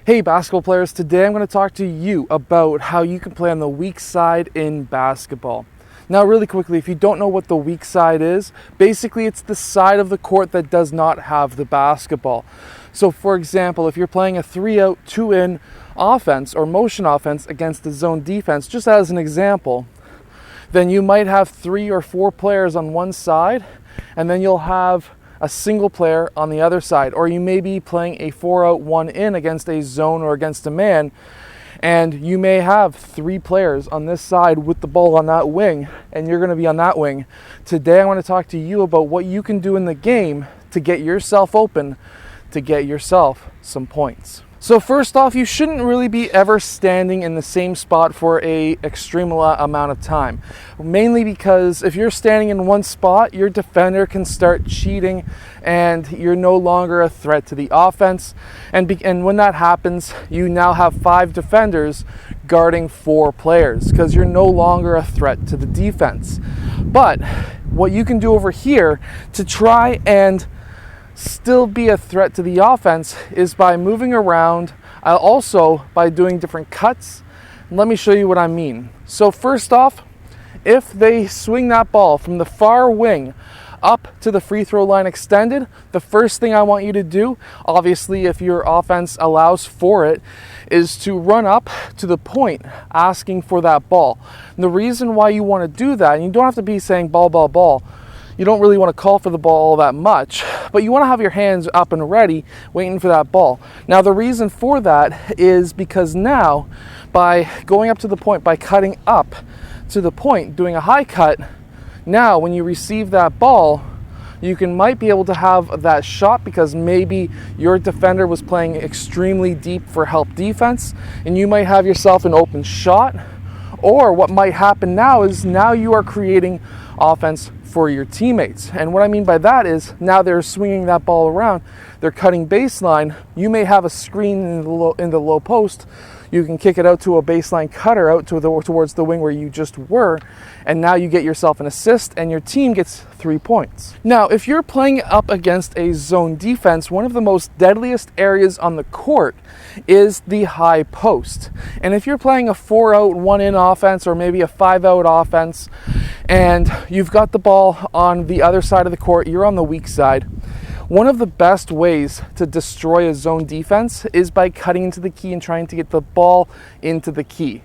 Hey basketball players, today I'm going to talk to you about how you can play on the weak side in basketball. Now really quickly, if you don't know what the weak side is, basically it's the side of the court that does not have the basketball. So for example, if you're playing a 3-out, 2-in offense or motion offense against the zone defense, just as an example, then you might have 3 or 4 players on one side, and then you'll have a single player on the other side. Or you may be playing a 4-out, 1-in against a zone or against a man, and you may have 3 players on this side with the ball on that wing, and you're going to be on that wing. Today I want to talk to you about what you can do in the game to get yourself open, to get yourself some points. So first off, you shouldn't really be ever standing in the same spot for an extreme amount of time. Mainly because if you're standing in one spot, your defender can start cheating and you're no longer a threat to the offense. And when that happens, you now have 5 defenders guarding 4 players because you're no longer a threat to the defense. But what you can do over here to try and still be a threat to the offense is by moving around, also by doing different cuts. Let me show you what I mean. So first off, if they swing that ball from the far wing up to the free throw line extended, the first thing I want you to do, obviously if your offense allows for it, is to run up to the point asking for that ball. And the reason why you want to do that, and you don't have to be saying ball, ball, ball, you don't really want to call for the ball all that much, but you want to have your hands up and ready waiting for that ball. Now the reason for that is because now by going up to the point, by cutting up to the point, doing a high cut, now when you receive that ball, you might be able to have that shot because maybe your defender was playing extremely deep for help defense and you might have yourself an open shot. Or what might happen now is now you are creating offense for your teammates. And what I mean by that is now they're swinging that ball around, they're cutting baseline. You may have a screen in the low post. You can kick it out to a baseline cutter out towards the wing where you just were, and now you get yourself an assist and your team gets 3 points. Now, if you're playing up against a zone defense, one of the most deadliest areas on the court is the high post. And if you're playing a 4-out, 1-in offense or maybe a 5-out offense, and you've got the ball on the other side of the court, you're on the weak side. One of the best ways to destroy a zone defense is by cutting into the key and trying to get the ball into the key.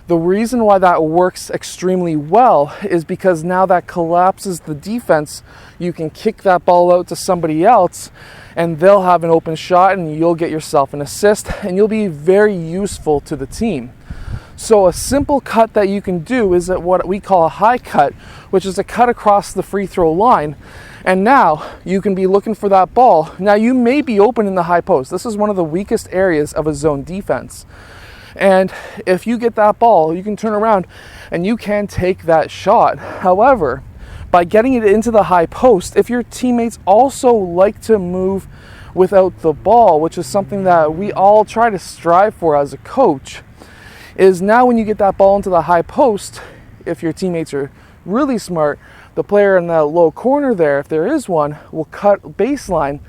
The reason why that works extremely well is because now that collapses the defense. You can kick that ball out to somebody else and they'll have an open shot and you'll get yourself an assist and you'll be very useful to the team. So a simple cut that you can do is what we call a high cut, which is a cut across the free throw line. And now you can be looking for that ball. Now you may be open in the high post. This is one of the weakest areas of a zone defense. And if you get that ball, you can turn around and you can take that shot. However, by getting it into the high post, if your teammates also like to move without the ball, which is something that we all try to strive for as a coach, is now when you get that ball into the high post, if your teammates are really smart, the player in the low corner there, if there is one, will cut baseline.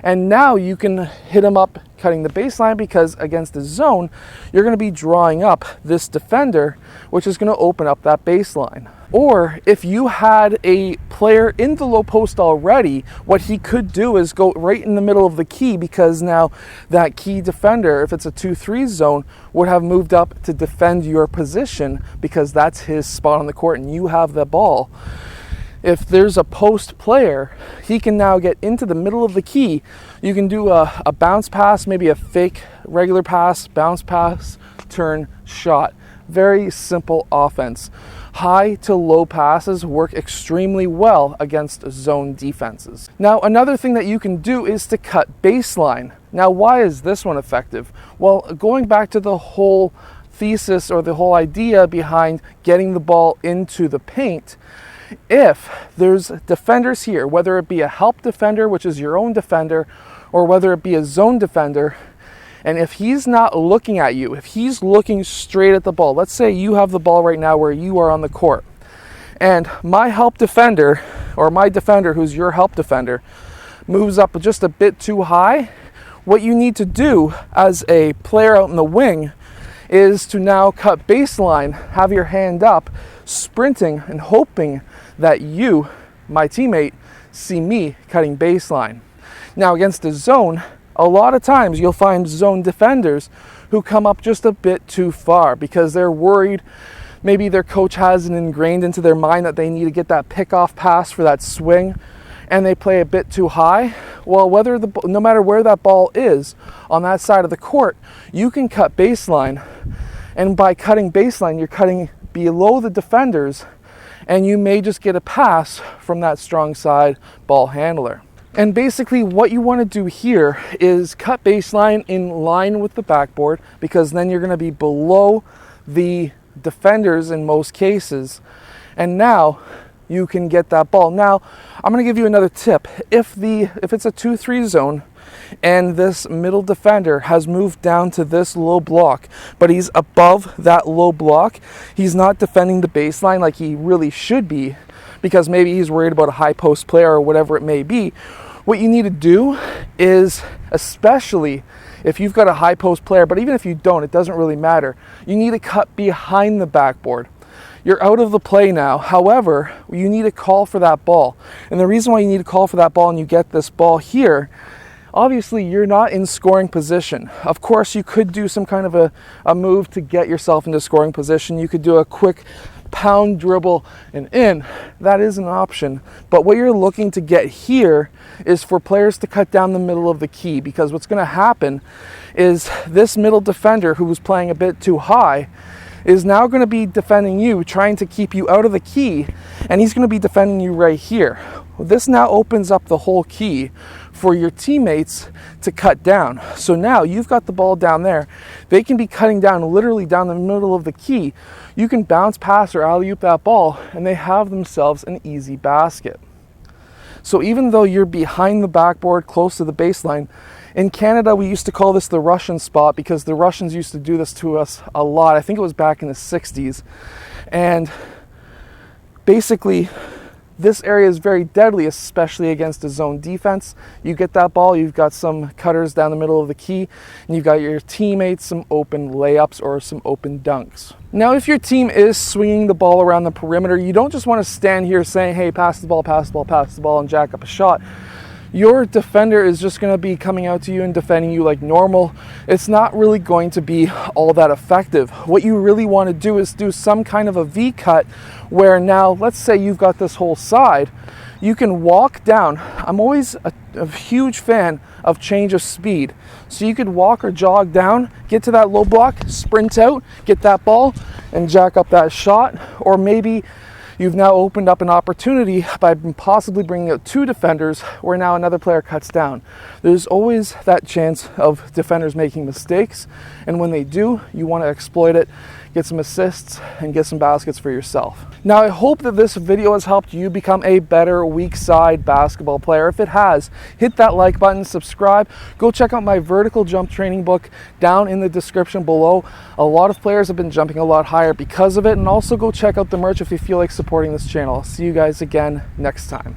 And now you can hit him up cutting the baseline because against the zone, you're going to be drawing up this defender, which is going to open up that baseline. Or if you had a player in the low post already, what he could do is go right in the middle of the key because now that key defender, if it's a 2-3 zone, would have moved up to defend your position because that's his spot on the court and you have the ball. If there's a post player, he can now get into the middle of the key. You can do a bounce pass, maybe a fake regular pass, bounce pass, turn, shot. Very simple offense. High to low passes work extremely well against zone defenses. Now, another thing that you can do is to cut baseline. Now, why is this one effective? Well, going back to the whole thesis or the whole idea behind getting the ball into the paint, if there's defenders here, whether it be a help defender, which is your own defender, or whether it be a zone defender, and if he's not looking at you, if he's looking straight at the ball, let's say you have the ball right now where you are on the court, and my help defender, or my defender who's your help defender, moves up just a bit too high, what you need to do as a player out in the wing is to now cut baseline, have your hand up, sprinting and hoping that you, my teammate, see me cutting baseline. Now against the zone, a lot of times you'll find zone defenders who come up just a bit too far because they're worried. Maybe their coach has it ingrained into their mind that they need to get that pickoff pass for that swing, and they play a bit too high. Well, no matter where that ball is on that side of the court, you can cut baseline, and by cutting baseline, you're cutting below the defenders, and you may just get a pass from that strong side ball handler. And basically what you want to do here is cut baseline in line with the backboard, because then you're going to be below the defenders in most cases, and now you can get that ball. Now I'm going to give you another tip. If it's a 2-3 zone and this middle defender has moved down to this low block, but he's above that low block, he's not defending the baseline like he really should be, because maybe he's worried about a high post player or whatever it may be. What you need to do is, especially if you've got a high post player, but even if you don't, it doesn't really matter, you need to cut behind the backboard. You're out of the play now. However, you need to call for that ball. And the reason why you need to call for that ball and you get this ball here, obviously you're not in scoring position. Of course, you could do some kind of a move to get yourself into scoring position. You could do a quick pound dribble and in. That is an option. But what you're looking to get here is for players to cut down the middle of the key, because what's going to happen is this middle defender who was playing a bit too high is now going to be defending you, trying to keep you out of the key, and he's going to be defending you right here. Well, this now opens up the whole key for your teammates to cut down. So now you've got the ball down there. They can be cutting down literally down the middle of the key. You can bounce pass or alley-oop that ball, and they have themselves an easy basket. So even though you're behind the backboard, close to the baseline, in Canada, we used to call this the Russian spot, because the Russians used to do this to us a lot. I think it was back in the 60s. And basically, this area is very deadly, especially against a zone defense. You get that ball, you've got some cutters down the middle of the key, and you've got your teammates some open layups or some open dunks. Now, if your team is swinging the ball around the perimeter, you don't just want to stand here saying, hey, pass the ball, pass the ball, pass the ball, and jack up a shot. Your defender is just going to be coming out to you and defending you like normal. It's not really going to be all that effective. What you really want to do is do some kind of a V cut, where now, let's say you've got this whole side, you can walk down. I'm always a huge fan of change of speed. So you could walk or jog down, get to that low block, sprint out, get that ball, and jack up that shot. Or maybe you've now opened up an opportunity by possibly bringing out two defenders, where now another player cuts down. There's always that chance of defenders making mistakes, and when they do, you want to exploit it, get some assists, and get some baskets for yourself. Now, I hope that this video has helped you become a better weak side basketball player. If it has, hit that like button, subscribe, go check out my vertical jump training book down in the description below. A lot of players have been jumping a lot higher because of it, and also go check out the merch if you feel like supporting this channel. I'll see you guys again next time.